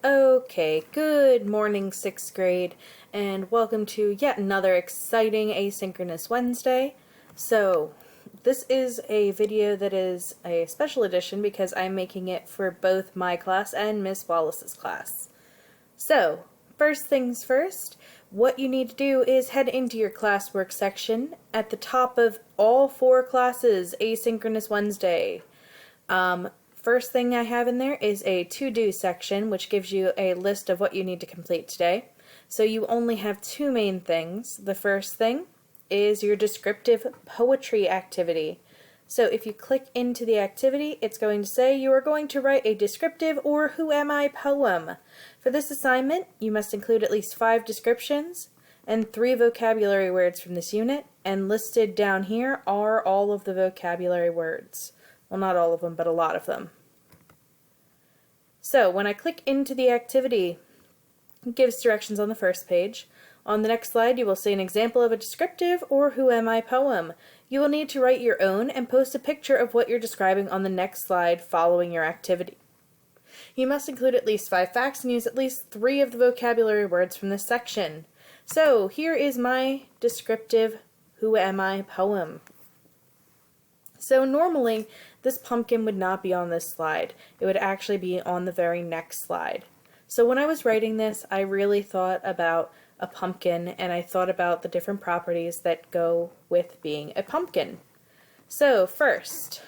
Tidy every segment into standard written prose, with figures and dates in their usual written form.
Okay, good morning 6th grade, and welcome to yet another exciting Asynchronous Wednesday. So, this is a video that is a special edition because I'm making it for both my class and Miss Wallace's class. So, first things first, what you need to do is head into your classwork section at the top of all 4 classes, Asynchronous Wednesday. First thing I have in there is a to-do section, which gives you a list of what you need to complete today. So you only have 2 main things. The first thing is your descriptive poetry activity. So if you click into the activity, it's going to say you are going to write a descriptive or who am I poem. For this assignment, you must include at least 5 descriptions and 3 vocabulary words from this unit, and listed down here are all of the vocabulary words. Well, not all of them, but a lot of them. So when I click into the activity, it gives directions on the first page. On the next slide, you will see an example of a descriptive or who am I poem. You will need to write your own and post a picture of what you're describing on the next slide following your activity. You must include at least 5 facts and use at least 3 of the vocabulary words from this section. So here is my descriptive who am I poem. So normally, this pumpkin would not be on this slide. It would actually be on the very next slide. So when I was writing this, I really thought about a pumpkin, and I thought about the different properties that go with being a pumpkin. So first,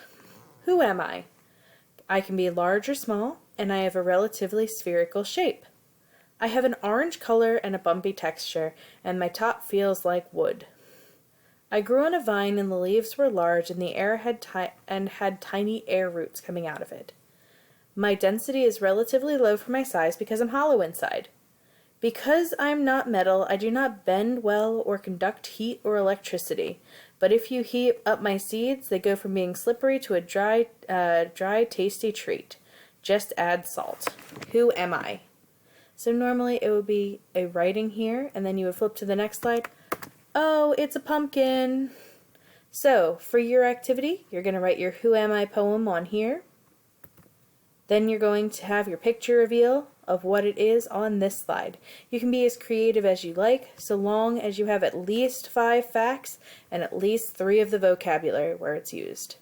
who am I? I can be large or small, and I have a relatively spherical shape. I have an orange color and a bumpy texture, and my top feels like wood. I grew on a vine and the leaves were large and the air had tiny air roots coming out of it. My density is relatively low for my size because I'm hollow inside. Because I'm not metal, I do not bend well or conduct heat or electricity, but if you heat up my seeds, they go from being slippery to a dry, tasty treat. Just add salt. Who am I? So normally it would be a writing here, and then you would flip to the next slide. Oh, it's a pumpkin. So, for your activity, you're going to write your Who Am I poem on here. Then you're going to have your picture reveal of what it is on this slide. You can be as creative as you like, so long as you have at least 5 facts and at least 3 of the vocabulary words used.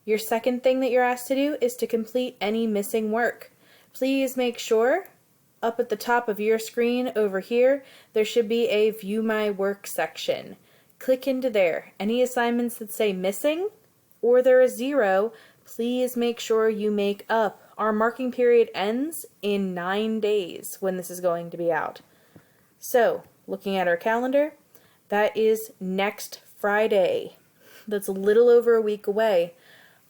Your second thing that you're asked to do is to complete any missing work. Please make sure up at the top of your screen over here, there should be a View My Work section. Click into there. Any assignments that say missing or there is 0, please make sure you make up. Our marking period ends in 9 days when this is going to be out. So, looking at our calendar, that is next Friday. That's a little over a week away.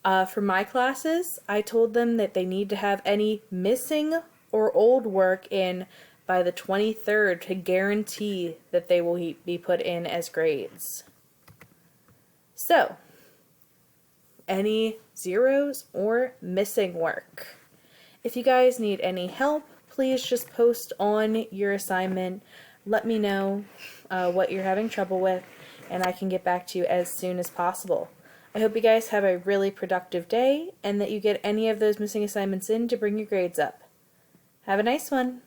For my classes, I told them that they need to have any missing or old work in by the 23rd to guarantee that they will be put in as grades. So, any 0s or missing work. If you guys need any help, please just post on your assignment. Let me know what you're having trouble with, and I can get back to you as soon as possible. I hope you guys have a really productive day and that you get any of those missing assignments in to bring your grades up. Have a nice one.